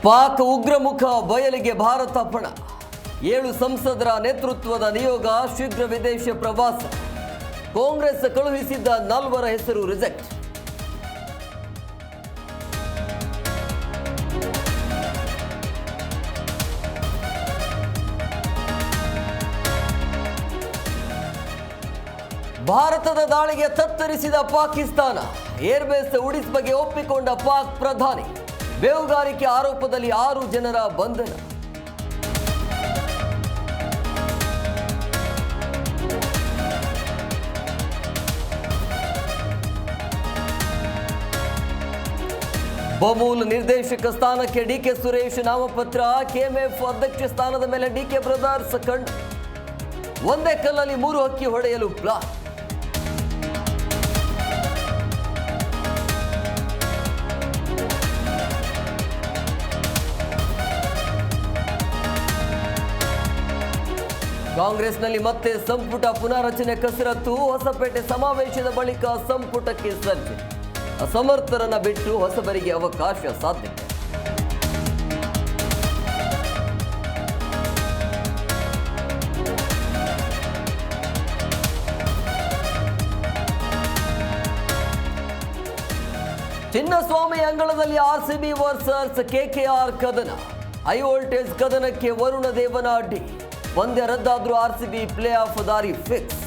ಪಾಕ್ ಉಗ್ರಮುಖ ಬಯಲಿಗೆ ಭಾರತ ಪಣ 7 ಸಂಸದರ ನೇತೃತ್ವದ ನಿಯೋಗ ಶೀಘ್ರ ವಿದೇಶ ಪ್ರವಾಸ. ಕಾಂಗ್ರೆಸ್ ಕಳುಹಿಸಿದ್ದ 4 ಹೆಸರು ರಿಜೆಕ್ಟ್. ಭಾರತದ ದಾಳಿಗೆ ತತ್ತರಿಸಿದ ಪಾಕಿಸ್ತಾನ. ಏರ್ಬೇಸ್ ಉಡಿಸ್ಬಗೆ ಒಪ್ಪಿಕೊಂಡ ಪಾಕ್ ಪ್ರಧಾನಿ. ಬೇಹುಗಾರಿಕೆ ಆರೋಪದಲ್ಲಿ 6 ಜನರ ಬಂಧನ. ಬಮೂಲ್ ನಿರ್ದೇಶಕ ಸ್ಥಾನಕ್ಕೆ ಡಿಕೆ ಸುರೇಶ್ ನಾಮಪತ್ರ. ಕೆಎಂಎಫ್ ಅಧ್ಯಕ್ಷ ಸ್ಥಾನದ ಮೇಲೆ ಡಿಕೆ ಬ್ರದರ್ಸ್ ಕಣ್ಣು. ಒಂದೇ ಕಲ್ಲಲ್ಲಿ 3 ಹಕ್ಕಿ ಹೊಡೆಯಲು ಪ್ಲಾನ್. ಕಾಂಗ್ರೆಸ್ನಲ್ಲಿ ಮತ್ತೆ ಸಂಪುಟ ಪುನಾರಚನೆ ಕಸರತ್ತು. ಹೊಸಪೇಟೆ ಸಮಾವೇಶದ ಬಳಿಕ ಸಂಪುಟಕ್ಕೆ ಸಜ್ಜೆ. ಅಸಮರ್ಥರನ್ನ ಬಿಟ್ಟು ಹೊಸಬರಿಗೆ ಅವಕಾಶ ಸಾಧ್ಯತೆ. ಚಿನ್ನಸ್ವಾಮಿ ಅಂಗಳದಲ್ಲಿ ಆರ್ಸಿಬಿ ವರ್ಸಸ್ ಕೆಕೆಆರ್ ಕದನ. ಹೈ ವೋಲ್ಟೇಜ್ ಕದನಕ್ಕೆ ವರುಣ ದೇವನ ಅಡ್ಡಿ. ಪಂದ್ಯ ರದ್ದಾದ್ರೂ ಆರ್ಸಿಬಿ ಪ್ಲೇ ಆಫ್ ದಾರಿ ಫಿಕ್ಸ್.